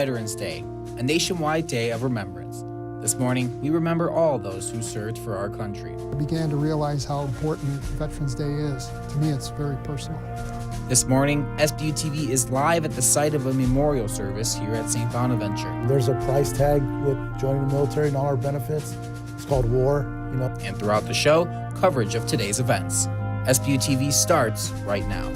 Veterans Day, a nationwide day of remembrance. This morning, we remember all those who served for our country. I began to realize how important Veterans Day is. To me, it's very personal. This morning, SBU-TV is live at the site of a memorial service here at St. Bonaventure. There's a price tag with joining the military and all our benefits. It's called war, And throughout the show, coverage of today's events. SBU-TV starts right now.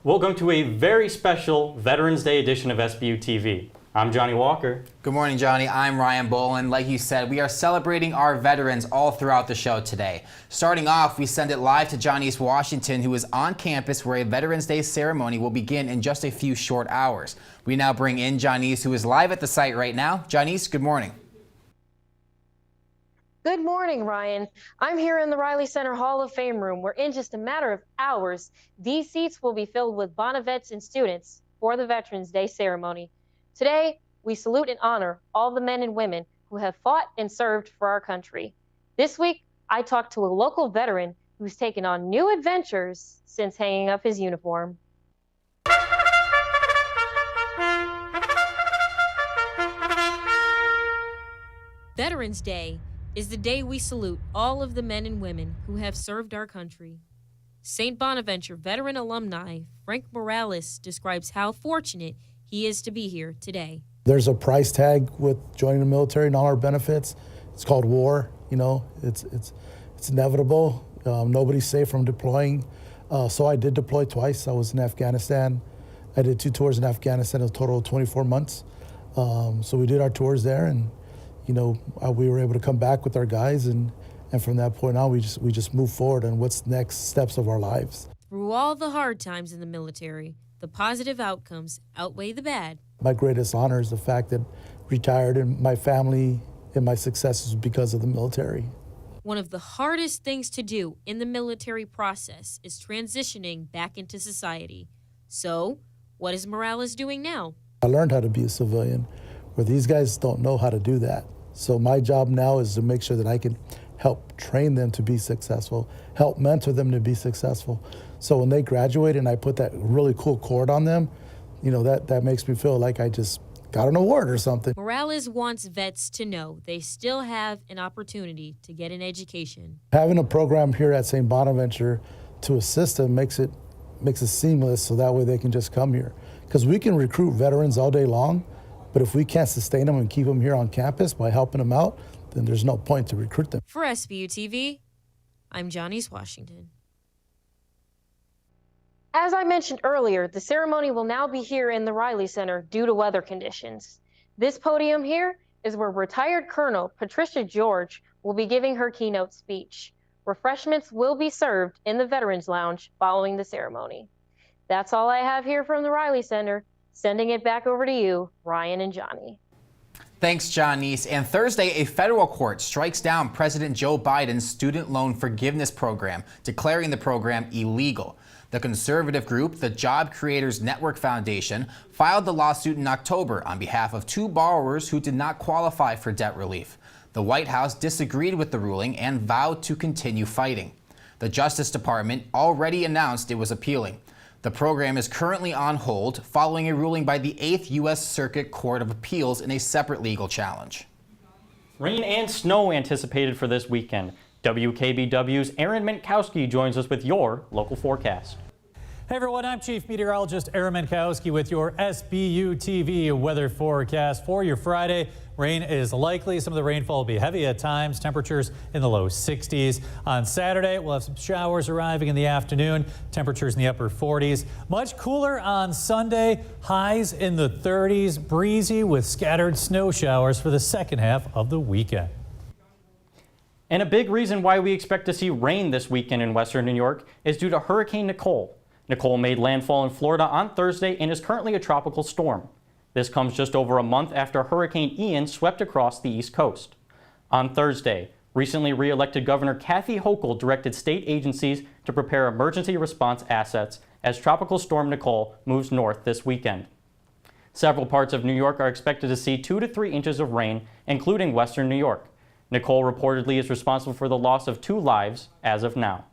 Welcome to a very special Veterans Day edition of SBU-TV. I'm Johnny Walker. Good morning, Johnny. I'm Ryan Boland. Like you said, we are celebrating our veterans all throughout the show today. Starting off, we send it live to Johnny's Washington, who is on campus where a Veterans Day ceremony will begin in just a few short hours. We now bring in Johnny's, who is live at the site right now. Johnny's, good morning. Good morning, Ryan. I'm here in the Riley Center Hall of Fame room, where in just a matter of hours, these seats will be filled with Bonavets and students for the Veterans Day ceremony. Today, we salute and honor all the men and women who have fought and served for our country. This week, I talked to a local veteran who's taken on new adventures since hanging up his uniform. Veterans Day is the day we salute all of the men and women who have served our country. St. Bonaventure veteran alumni Frank Morales describes how fortunate he is to be here today. There's a price tag with joining the military and all our benefits. It's called war, it's inevitable. Nobody's safe from deploying. So I did deploy twice. I was in Afghanistan. I did 2 tours in Afghanistan, a total of 24 months. So we did our tours there, and we were able to come back with our guys, and from that point on, we just move forward on what's the next steps of our lives. Through all the hard times in the military, the positive outcomes outweigh the bad. My greatest honor is the fact that I retired, and my family and my success is because of the military. One of the hardest things to do in the military process is transitioning back into society. So, what is Morales doing now? I learned how to be a civilian, where these guys don't know how to do that. So my job now is to make sure that I can help train them to be successful, help mentor them to be successful. So when they graduate and I put that really cool cord on them, that makes me feel like I just got an award or something. Morales wants vets to know they still have an opportunity to get an education. Having a program here at St. Bonaventure to assist them makes it seamless, so that way they can just come here. Because we can recruit veterans all day long, but if we can't sustain them and keep them here on campus by helping them out, then there's no point to recruit them. For SBU-TV, I'm Johnny's Washington. As I mentioned earlier, the ceremony will now be here in the Riley Center due to weather conditions. This podium here is where retired Colonel Patricia George will be giving her keynote speech. Refreshments will be served in the Veterans Lounge following the ceremony. That's all I have here from the Riley Center. Sending it back over to you, Ryan and Johnny. Thanks, Johnny's. And Thursday, a federal court strikes down President Joe Biden's student loan forgiveness program, declaring the program illegal. The conservative group, the Job Creators Network Foundation, filed the lawsuit in October on behalf of 2 borrowers who did not qualify for debt relief. The White House disagreed with the ruling and vowed to continue fighting. The Justice Department already announced it was appealing. The program is currently on hold following a ruling by the 8th U.S. Circuit Court of Appeals in a separate legal challenge. Rain and snow anticipated for this weekend. WKBW's Aaron Mentkowski joins us with your local forecast. Hey everyone, I'm Chief Meteorologist Aaron Mentkowski with your SBU-TV weather forecast for your Friday. Rain is likely. Some of the rainfall will be heavy at times. Temperatures in the low 60s. On Saturday, we'll have some showers arriving in the afternoon. Temperatures in the upper 40s. Much cooler on Sunday. Highs in the 30s. Breezy with scattered snow showers for the second half of the weekend. And a big reason why we expect to see rain this weekend in western New York is due to Hurricane Nicole. Nicole made landfall in Florida on Thursday and is currently a tropical storm. This comes just over a month after Hurricane Ian swept across the East Coast. On Thursday, recently re-elected Governor Kathy Hochul directed state agencies to prepare emergency response assets as Tropical Storm Nicole moves north this weekend. Several parts of New York are expected to see 2 to 3 inches of rain, including western New York. Nicole reportedly is responsible for the loss of 2 lives as of now.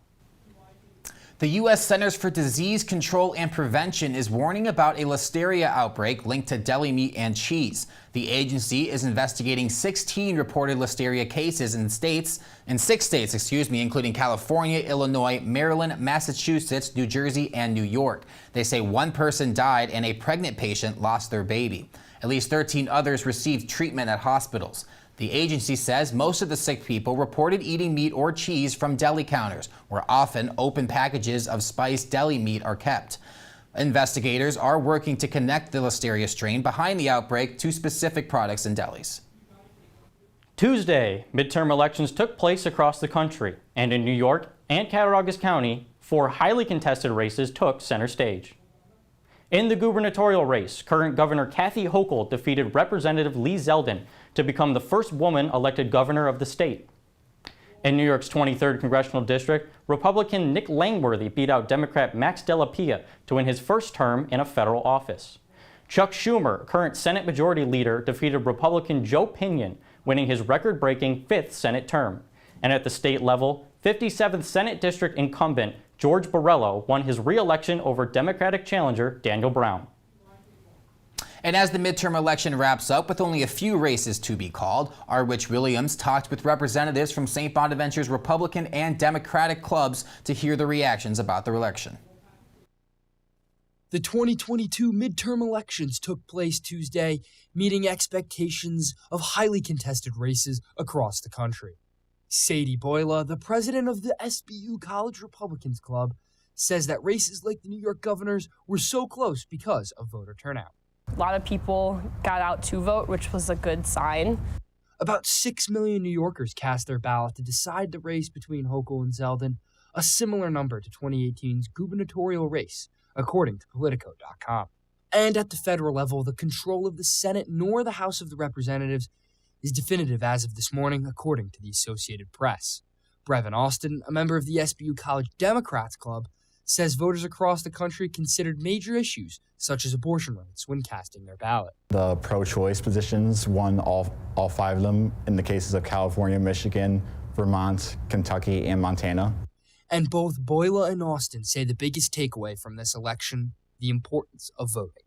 The U.S. Centers for Disease Control and Prevention is warning about a listeria outbreak linked to deli meat and cheese. The agency is investigating 16 reported listeria cases in 6 states, including California, Illinois, Maryland, Massachusetts, New Jersey, and New York. They say 1 person died and a pregnant patient lost their baby. At least 13 others received treatment at hospitals. The agency says most of the sick people reported eating meat or cheese from deli counters, where often open packages of spiced deli meat are kept. Investigators are working to connect the listeria strain behind the outbreak to specific products in delis. Tuesday, midterm elections took place across the country, and in New York and Cattaraugus County, 4 highly contested races took center stage. In the gubernatorial race, current Governor Kathy Hochul defeated Representative Lee Zeldin to become the first woman elected governor of the state. In New York's 23rd Congressional District, Republican Nick Langworthy beat out Democrat Max Delapia to win his first term in a federal office. Chuck Schumer, current Senate Majority Leader, defeated Republican Joe Pinion, winning his record-breaking 5th Senate term. And at the state level, 57th Senate District incumbent George Borrello won his re-election over Democratic challenger Daniel Brown. And as the midterm election wraps up with only a few races to be called, our Rich Williams talked with representatives from St. Bonaventure's Republican and Democratic clubs to hear the reactions about the election. The 2022 midterm elections took place Tuesday, meeting expectations of highly contested races across the country. Sadie Boyla, the president of the SBU College Republicans Club, says that races like the New York governor's were so close because of voter turnout. A lot of people got out to vote, which was a good sign. About 6 million New Yorkers cast their ballot to decide the race between Hochul and Zeldin, a similar number to 2018's gubernatorial race, according to Politico.com. And at the federal level, the control of the Senate nor the House of the Representatives is definitive as of this morning, according to the Associated Press. Brevin Austin, a member of the SBU College Democrats Club, says voters across the country considered major issues, such as abortion rights, when casting their ballot. The pro-choice positions won all 5 of them in the cases of California, Michigan, Vermont, Kentucky, and Montana. And both Boyla and Austin say the biggest takeaway from this election, the importance of voting.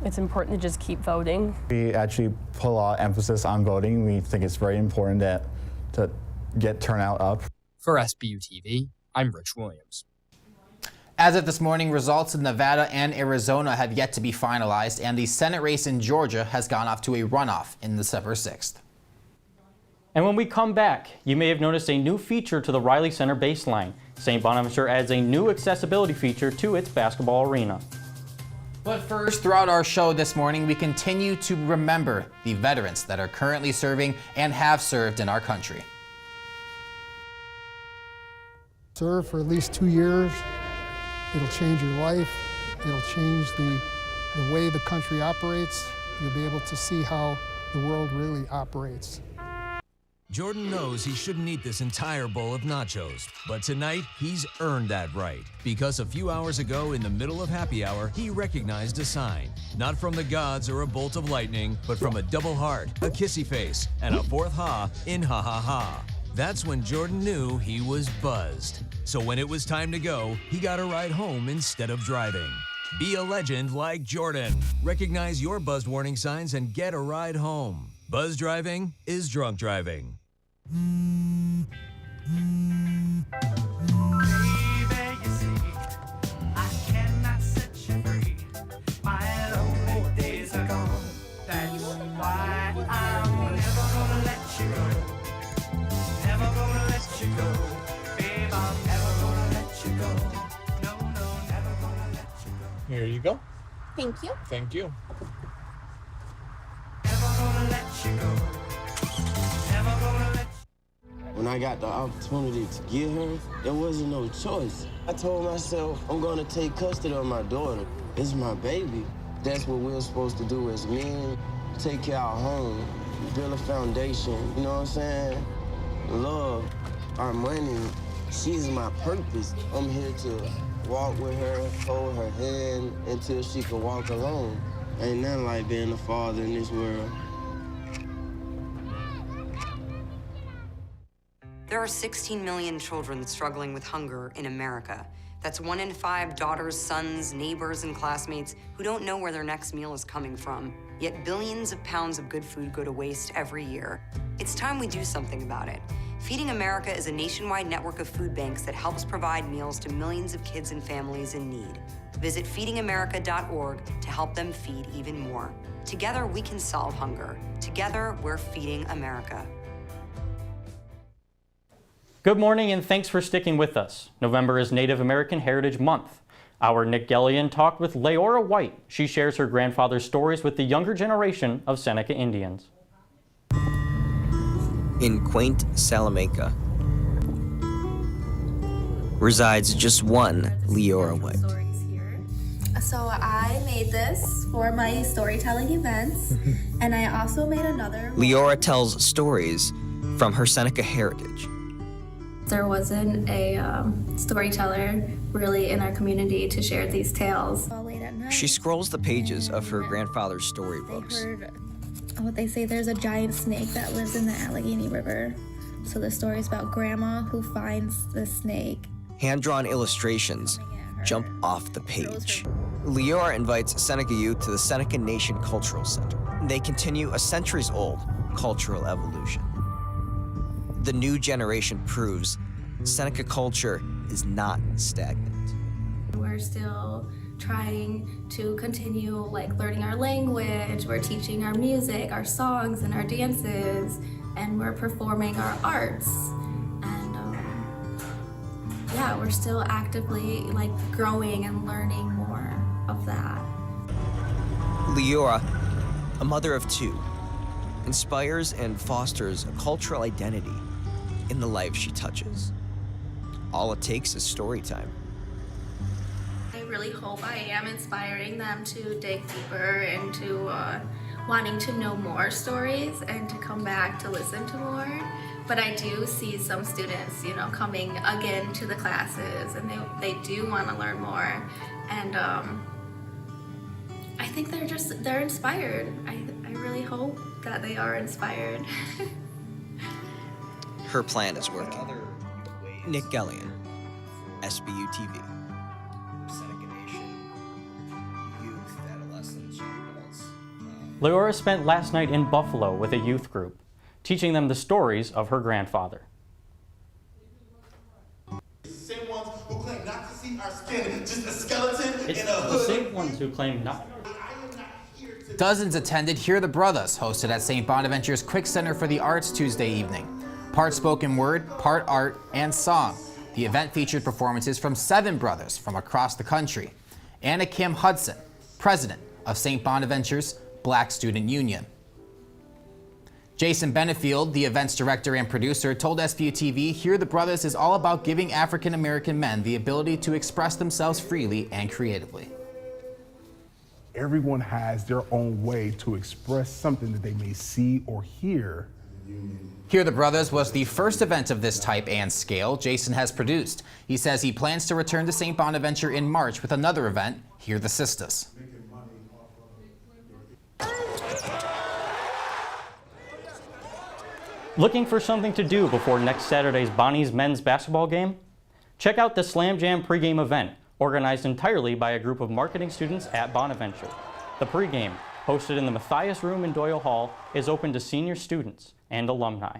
It's important to just keep voting. We actually put a lot of emphasis on voting. We think it's very important to get turnout up. For SBU-TV, I'm Rich Williams. As of this morning, results in Nevada and Arizona have yet to be finalized, and the Senate race in Georgia has gone off to a runoff in December 6th. And when we come back, you may have noticed a new feature to the Riley Center baseline. St. Bonaventure adds a new accessibility feature to its basketball arena. But first, throughout our show this morning, we continue to remember the veterans that are currently serving and have served in our country. Serve for at least 2 years. It'll change your life. It'll change the way the country operates. You'll be able to see how the world really operates. Jordan knows he shouldn't eat this entire bowl of nachos, but tonight he's earned that right. Because a few hours ago in the middle of happy hour, he recognized a sign. Not from the gods or a bolt of lightning, but from a double heart, a kissy face, and a 4th ha in ha ha ha. That's when Jordan knew he was buzzed. So when it was time to go, he got a ride home instead of driving. Be a legend like Jordan. Recognize your buzzed warning signs and get a ride home. Buzz driving is drunk driving. Here you go. Thank you. Thank you. When I got the opportunity to get her, there wasn't no choice. I told myself, I'm gonna take custody of my daughter. It's my baby. That's what we're supposed to do as men. Take care of our home, build a foundation, you know what I'm saying? Love, our money, she's my purpose. I'm here to walk with her, hold her hand until she can walk alone. Ain't nothing like being a father in this world. There are 16 million children struggling with hunger in America. That's 1 in 5 daughters, sons, neighbors, and classmates who don't know where their next meal is coming from. Yet billions of pounds of good food go to waste every year. It's time we do something about it. Feeding America is a nationwide network of food banks that helps provide meals to millions of kids and families in need. Visit feedingamerica.org to help them feed even more. Together, we can solve hunger. Together, we're feeding America. Good morning and thanks for sticking with us. November is Native American Heritage Month. Our Nick Gellion talked with Leora White. She shares her grandfather's stories with the younger generation of Seneca Indians. In quaint Salamanca resides just one Leora White. So I made this for my storytelling events, and I also made another. Leora tells stories from her Seneca heritage. There wasn't a storyteller really in our community to share these tales. She scrolls the pages of her grandfather's storybooks. Heard what they say, there's a giant snake that lives in the Allegheny River. So the story's about Grandma who finds the snake. Hand-drawn illustrations jump off the page. Leora invites Seneca youth to the Seneca Nation Cultural Center. They continue a centuries-old cultural evolution. The new generation proves Seneca culture is not stagnant. We're still trying to continue learning our language, we're teaching our music, our songs, and our dances, and we're performing our arts. And yeah, we're still actively growing and learning more of that. Leora, a mother of two, inspires and fosters a cultural identity in the life she touches. All it takes is story time. I really hope I am inspiring them to dig deeper into wanting to know more stories and to come back to listen to more. But I do see some students, coming again to the classes, and they do want to learn more. And I think they're inspired. I really hope that they are inspired. Her plan is working. Nick Gellion, SBU-TV. Leora spent last night in Buffalo with a youth group, teaching them the stories of her grandfather. Same ones who claim not to see our skin, just a skeleton in a hood. The same ones who claim not. Dozens attended Hear the Brothers, hosted at St. Bonaventure's Quick Center for the Arts Tuesday evening. Part spoken word, part art, and song. The event featured performances from 7 brothers from across the country. Anna Kim Hudson, president of St. Bonaventure's Black Student Union. Jason Benefield, the event's director and producer, told SBU-TV Hear the Brothers is all about giving African American men the ability to express themselves freely and creatively. Everyone has their own way to express something that they may see or hear. Hear the Brothers was the first event of this type and scale Jason has produced. He says he plans to return to St. Bonaventure in March with another event, Hear the Sisters. Looking for something to do before next Saturday's Bonnie's men's basketball game? Check out the Slam Jam pregame event, organized entirely by a group of marketing students at Bonaventure. The pregame, hosted in the Matthias Room in Doyle Hall, is open to senior students and alumni.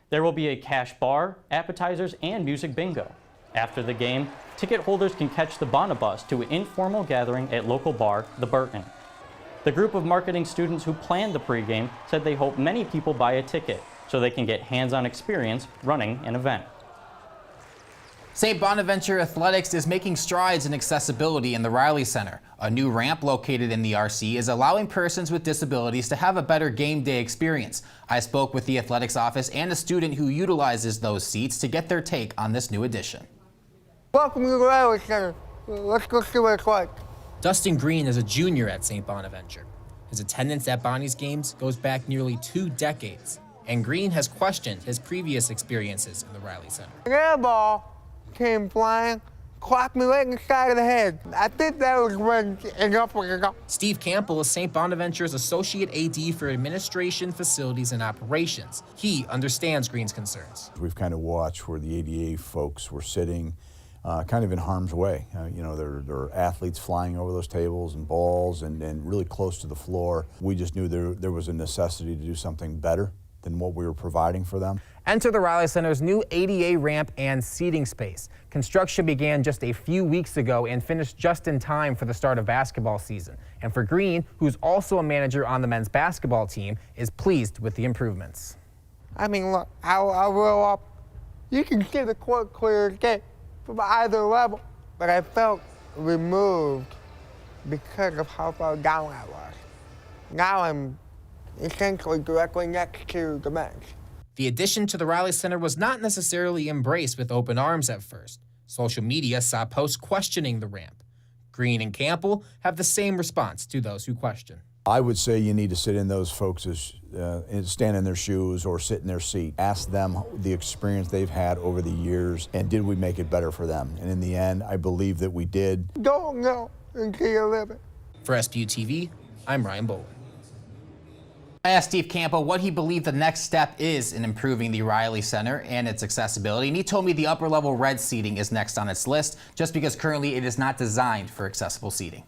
There will be a cash bar, appetizers, and music bingo. After the game, ticket holders can catch the Bonabus to an informal gathering at local bar, The Burton. The group of marketing students who planned the pregame said they hope many people buy a ticket so they can get hands-on experience running an event. St. Bonaventure Athletics is making strides in accessibility in the Riley Center. A new ramp located in the RC is allowing persons with disabilities to have a better game day experience. I spoke with the athletics office and a student who utilizes those seats to get their take on this new addition. Welcome to the Riley Center. Let's go see what it's like. Dustin Green is a junior at St. Bonaventure. His attendance at Bonnie's games goes back nearly 2 decades, and Green has questioned his previous experiences in the Riley Center. The air ball came flying, clocked me right in the side of the head. I think that was when enough was enough. Steve Campbell is St. Bonaventure's Associate AD for Administration, Facilities, and Operations. He understands Green's concerns. We've kind of watched where the ADA folks were sitting kind of in harm's way. You know, there are athletes flying over those tables and balls and really close to the floor. We just knew there was a necessity to do something better than what we were providing for them. Enter the Riley Center's new ADA ramp and seating space. Construction began just a few weeks ago and finished just in time for the start of basketball season. And for Green, who's also a manager on the men's basketball team, is pleased with the improvements. I mean, look, I roll up. You can see the court clear as day from either level, but I felt removed because of how far down I was. Now I'm essentially directly next to the bench. The addition to the Riley Center was not necessarily embraced with open arms at first. Social media saw posts questioning the ramp. Green and Campbell have the same response to those who question. I would say you need to sit in those folks' stand in their shoes or sit in their seat. Ask them the experience they've had over the years and did we make it better for them? And in the end, I believe that we did. Don't know until you live it. For SBU-TV, I'm Ryan Bowler. I asked Steve Campbell what he believed the next step is in improving the Riley Center and its accessibility, and he told me the upper level red seating is next on its list, just because currently it is not designed for accessible seating.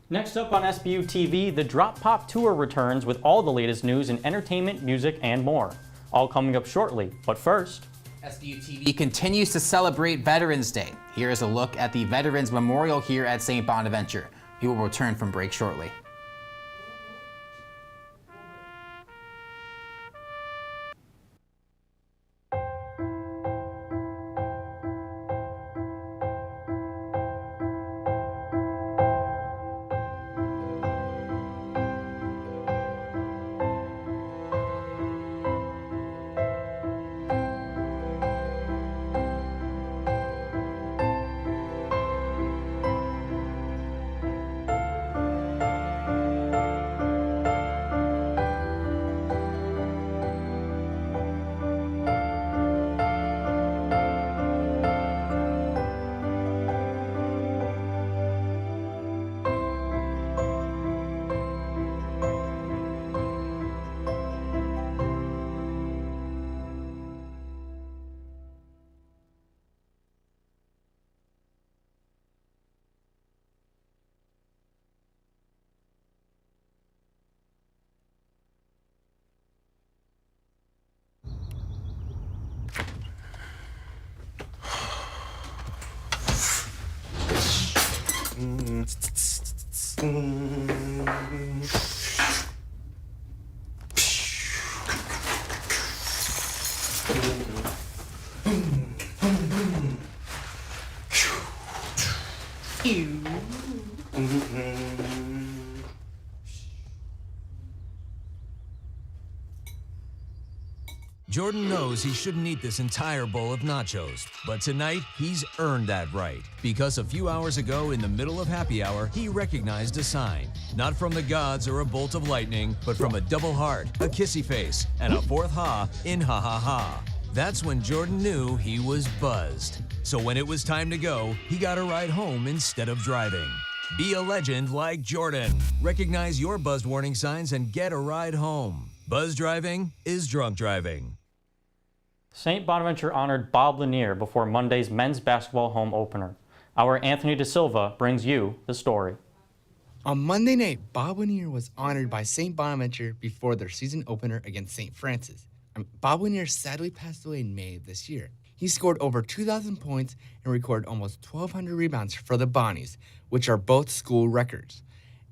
Next up on SBU-TV, the Drop Pop Tour returns with all the latest news in entertainment, music, and more. All coming up shortly, but first... SBU-TV continues to celebrate Veterans Day. Here is a look at the Veterans Memorial here at St. Bonaventure. We will return from break shortly. Jordan knows he shouldn't eat this entire bowl of nachos, but tonight he's earned that right because a few hours ago in the middle of happy hour, he recognized a sign, not from the gods or a bolt of lightning, but from a double heart, a kissy face, and a fourth ha in ha ha ha. That's when Jordan knew he was buzzed. So when it was time to go, he got a ride home instead of driving. Be a legend like Jordan. Recognize your buzzed warning signs and get a ride home. Buzz driving is drunk driving. St. Bonaventure honored Bob Lanier before Monday's men's basketball home opener. Our Anthony De Silva brings you the story. On Monday night, Bob Lanier was honored by St. Bonaventure before their season opener against St. Francis. Bob Lanier sadly passed away in May of this year. He scored over 2,000 points and recorded almost 1,200 rebounds for the Bonnies, which are both school records.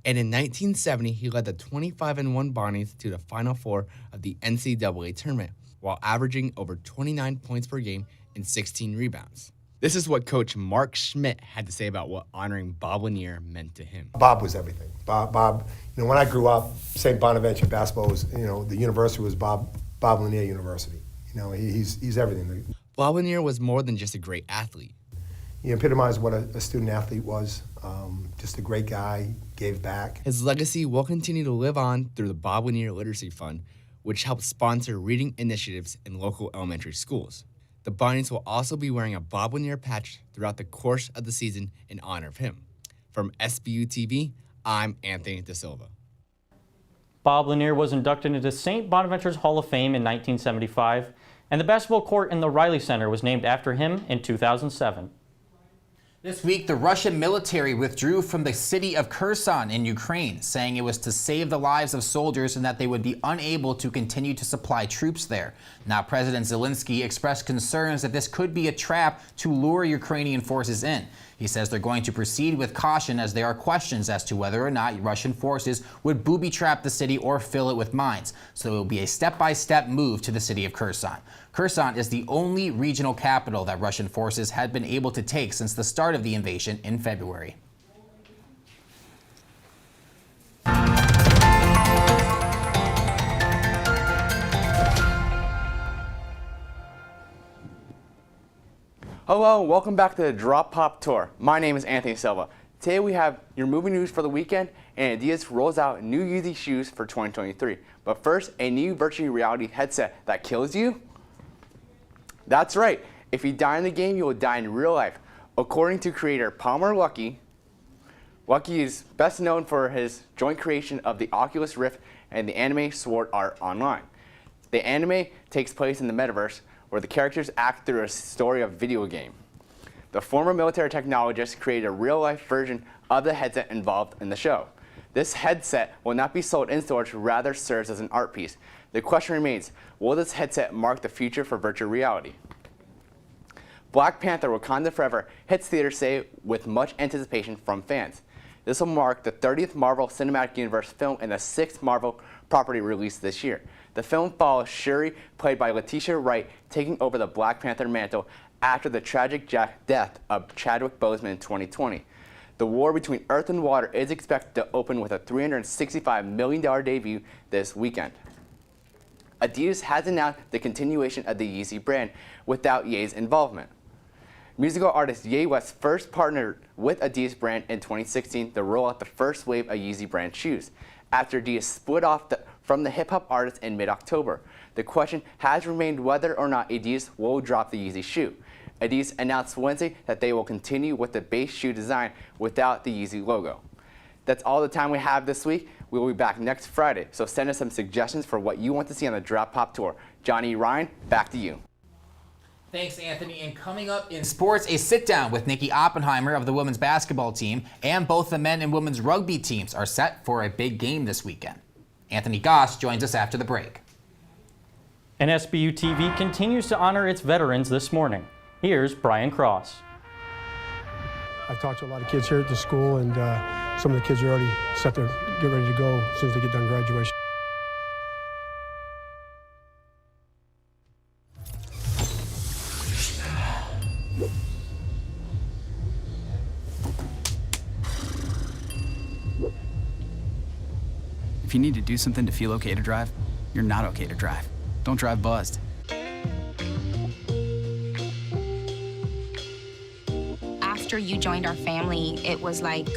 And in 1970, he led the 25-1 Bonnies to the Final Four of the NCAA tournament, while averaging over 29 points per game and 16 rebounds. This is what Coach Mark Schmidt had to say about what honoring Bob Lanier meant to him. Bob was everything. Bob, when I grew up, St. Bonaventure basketball was, the university was Bob Lanier University. He's everything. Bob Lanier was more than just a great athlete. He epitomized what a student athlete was. Just a great guy, gave back. His legacy will continue to live on through the Bob Lanier Literacy Fund, which helps sponsor reading initiatives in local elementary schools. The Bunnies will also be wearing a Bob Lanier patch throughout the course of the season in honor of him. From SBU-TV, I'm Anthony De Silva. Bob Lanier was inducted into St. Bonaventure's Hall of Fame in 1975, and the basketball court in the Riley Center was named after him in 2007. This week, the Russian military withdrew from the city of Kherson in Ukraine, saying it was to save the lives of soldiers and that they would be unable to continue to supply troops there. Now, President Zelensky expressed concerns that this could be a trap to lure Ukrainian forces in. He says they're going to proceed with caution as there are questions as to whether or not Russian forces would booby-trap the city or fill it with mines. So it will be a step-by-step move to the city of Kherson. Kherson is the only regional capital that Russian forces had been able to take since the start of the invasion in February. Hello, and welcome back to the Drop Pop Tour. My name is Anthony Silva. Today we have your movie news for the weekend, and Adidas rolls out new Yeezy shoes for 2023. But first, a new virtual reality headset that kills you? That's right. If you die in the game, you will die in real life. According to creator Palmer Luckey, Luckey is best known for his joint creation of the Oculus Rift and the anime Sword Art Online. The anime takes place in the metaverse, where the characters act through a story of a video game. The former military technologist created a real-life version of the headset involved in the show. This headset will not be sold in stores, rather serves as an art piece. The question remains, will this headset mark the future for virtual reality? Black Panther: Wakanda Forever hits theaters today with much anticipation from fans. This will mark the 30th Marvel Cinematic Universe film and the 6th Marvel property released this year. The film follows Shuri, played by Letitia Wright, taking over the Black Panther mantle after the tragic death of Chadwick Boseman in 2020. The war between Earth and Water is expected to open with a $365 million debut this weekend. Adidas has announced the continuation of the Yeezy brand without Ye's involvement. Musical artist Ye West first partnered with Adidas brand in 2016 to roll out the first wave of Yeezy brand shoes, after Adidas split off from the hip-hop artist in mid-October. The question has remained whether or not Adidas will drop the Yeezy shoe. Adidas announced Wednesday that they will continue with the base shoe design without the Yeezy logo. That's all the time we have this week. We will be back next Friday, so send us some suggestions for what you want to see on the Drop Pop Tour. Johnny, Ryan, back to you. Thanks, Anthony. And coming up in sports, a sit-down with Nikki Oppenheimer of the women's basketball team, and both the men and women's rugby teams are set for a big game this weekend. Anthony Goss joins us after the break. And SBU-TV continues to honor its veterans this morning. Here's Brian Cross. I've talked to a lot of kids here at the school, and some of the kids are already set to get ready to go as soon as they get done graduation. If you need to do something to feel okay to drive, you're not okay to drive. Don't drive buzzed. After you joined our family, it was like,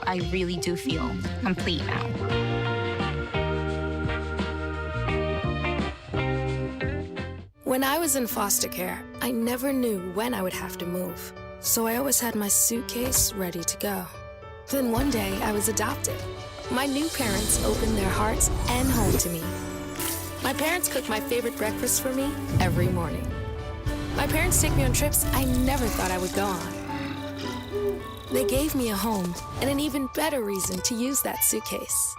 I really do feel complete now. When I was in foster care, I never knew when I would have to move. So I always had my suitcase ready to go. Then one day, I was adopted. My new parents opened their hearts and home to me. My parents cook my favorite breakfast for me every morning. My parents take me on trips I never thought I would go on. They gave me a home and an even better reason to use that suitcase.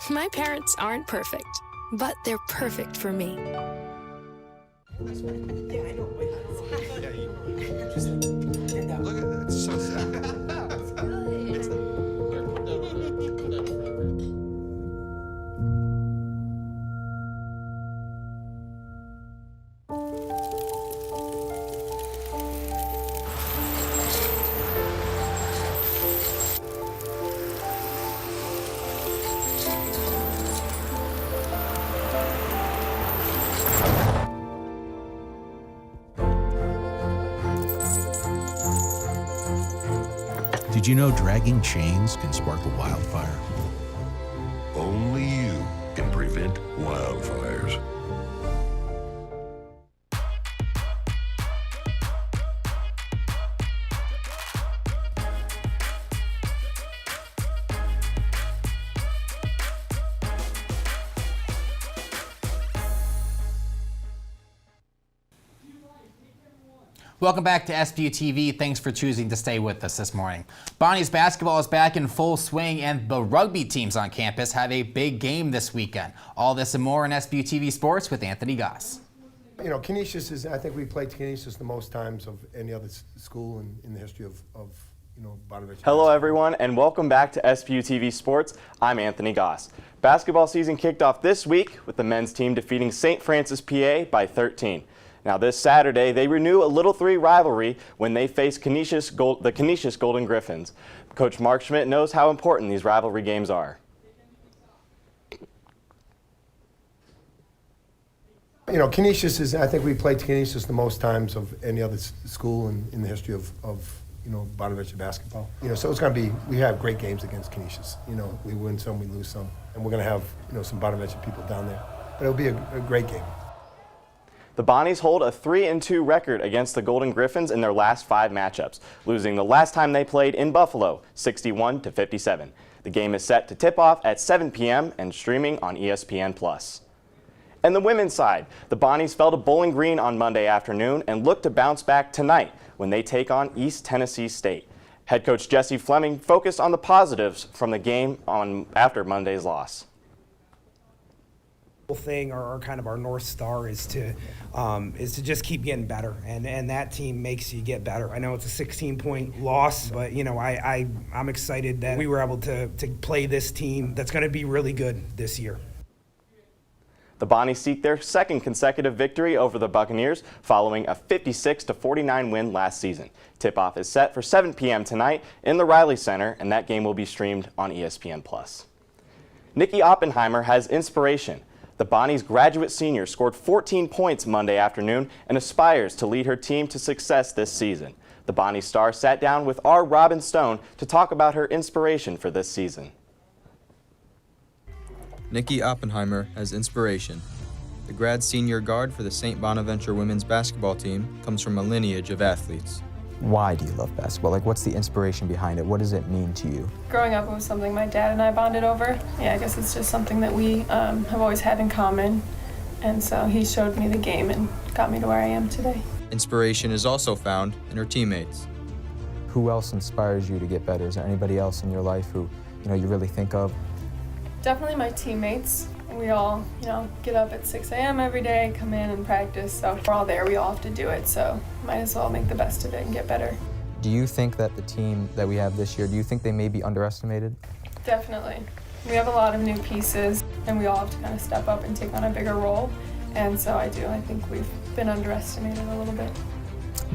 My parents aren't perfect, but they're perfect for me. Look at that, it's so sad. Did you know dragging chains can spark a wildfire? Only you can prevent wildfires. Welcome back to SBU-TV. Thanks for choosing to stay with us this morning. Bonnie's basketball is back in full swing, and the rugby teams on campus have a big game this weekend. All this and more in SBU-TV Sports with Anthony Goss. You know, Canisius is, I think we played Canisius the most times of any other school in the history of Bonaventure. Hello everyone, and welcome back to SBU-TV Sports. I'm Anthony Goss. Basketball season kicked off this week with the men's team defeating St. Francis, PA by 13. Now this Saturday, they renew a Little 3 rivalry when they face the Canisius Golden Griffins. Coach Mark Schmidt knows how important these rivalry games are. You know, Canisius is, I think we played Canisius the most times of any other school in the history of Bonaventure basketball. You know, so it's going to be, we have great games against Canisius. You know, we win some, we lose some. And we're going to have, some Bonaventure people down there. But it'll be a great game. The Bonnies hold a 3-2 record against the Golden Griffins in their last 5 matchups, losing the last time they played in Buffalo, 61-57. The game is set to tip off at 7 p.m. and streaming on ESPN+. And the women's side, the Bonnies fell to Bowling Green on Monday afternoon and look to bounce back tonight when they take on East Tennessee State. Head coach Jesse Fleming focused on the positives from the game after Monday's loss. Thing or kind of our North Star is to just keep getting better, and that team makes you get better. I know it's a 16-point loss, but I'm excited that we were able to play this team that's going to be really good this year. The Bonnies seek their second consecutive victory over the Buccaneers following a 56-49 win last season. Tip-off is set for 7 p.m. tonight in the Riley Center, and that game will be streamed on ESPN+. Nikki Oppenheimer has inspiration. The Bonnies graduate senior scored 14 points Monday afternoon and aspires to lead her team to success this season. The Bonnies star sat down with our Robin Stone to talk about her inspiration for this season. Nikki Oppenheimer has inspiration. The grad senior guard for the St. Bonaventure women's basketball team comes from a lineage of athletes. Why do you love basketball? Like, what's the inspiration behind it? What does it mean to you? Growing up, it was something my dad and I bonded over. Yeah, I guess it's just something that we have always had in common. And so he showed me the game and got me to where I am today. Inspiration is also found in her teammates. Who else inspires you to get better? Is there anybody else in your life who, you really think of? Definitely my teammates. We all, get up at 6 a.m. every day, come in and practice. So we're all there, we all have to do it. So might as well make the best of it and get better. Do you think that the team that we have this year, do you think they may be underestimated? Definitely. We have a lot of new pieces and we all have to kind of step up and take on a bigger role. And so I think we've been underestimated a little bit.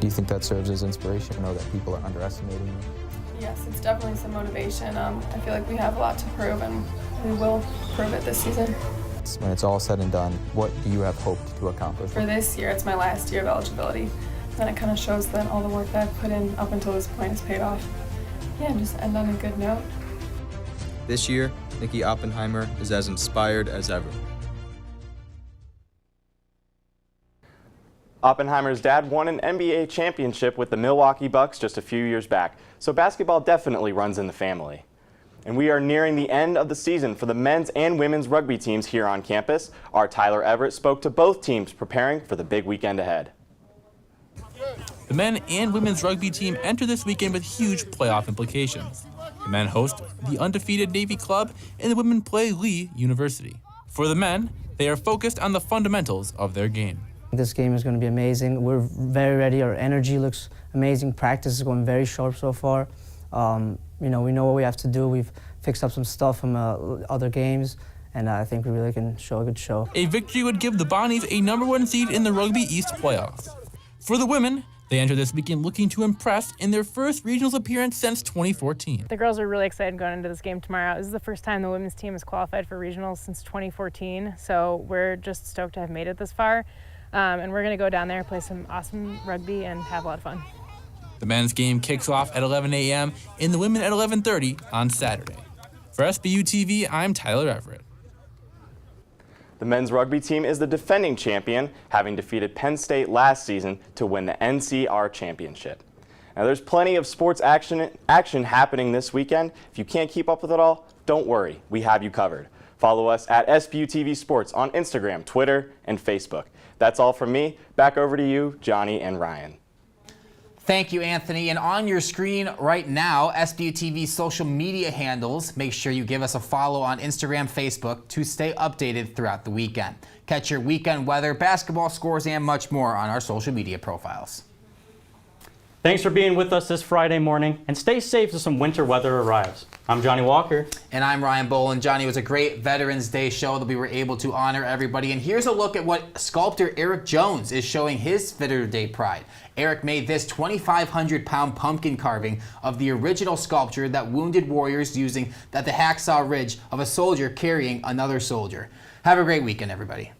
Do you think that serves as inspiration to know that people are underestimating you? Yes, it's definitely some motivation. I feel like we have a lot to prove and we will prove it this season. When it's all said and done, what do you have hoped to accomplish? For this year, it's my last year of eligibility. And it kind of shows that all the work that I've put in up until this point has paid off. Yeah, and just end on a good note. This year, Nikki Oppenheimer is as inspired as ever. Oppenheimer's dad won an NBA championship with the Milwaukee Bucks just a few years back, so basketball definitely runs in the family. And we are nearing the end of the season for the men's and women's rugby teams here on campus. Our Tyler Everett spoke to both teams preparing for the big weekend ahead. The men and women's rugby team enter this weekend with huge playoff implications. The men host the undefeated Navy Club, and the women play Lee University. For the men, they are focused on the fundamentals of their game. This game is going to be amazing. We're very ready. Our energy looks amazing. Practice is going very sharp so far. We know what we have to do. We've fixed up some stuff from other games, and I think we really can show a good show. A victory would give the Bonnies a #1 seed in the Rugby East playoffs. For the women, they enter this weekend looking to impress in their first regionals appearance since 2014. The girls are really excited going into this game tomorrow. This is the first time the women's team has qualified for regionals since 2014, so we're just stoked to have made it this far. And we're going to go down there, play some awesome rugby, and have a lot of fun. The men's game kicks off at 11 a.m. and the women at 11:30 on Saturday. For SBU-TV, I'm Tyler Everett. The men's rugby team is the defending champion, having defeated Penn State last season to win the NCR championship. Now, there's plenty of sports action happening this weekend. If you can't keep up with it all, don't worry, we have you covered. Follow us at SBU-TV Sports on Instagram, Twitter, and Facebook. That's all from me. Back over to you, Johnny and Ryan. Thank you, Anthony. And on your screen right now, SBU-TV's social media handles. Make sure you give us a follow on Instagram, Facebook to stay updated throughout the weekend. Catch your weekend weather, basketball scores, and much more on our social media profiles. Thanks for being with us this Friday morning, and stay safe as some winter weather arrives. I'm Johnny Walker. And I'm Ryan Boland. Johnny, it was a great Veterans Day show that we were able to honor everybody. And here's a look at what sculptor Eric Jones is showing his Veterans Day pride. Eric made this 2,500-pound pumpkin carving of the original sculpture that wounded warriors using at the hacksaw ridge of a soldier carrying another soldier. Have a great weekend, everybody.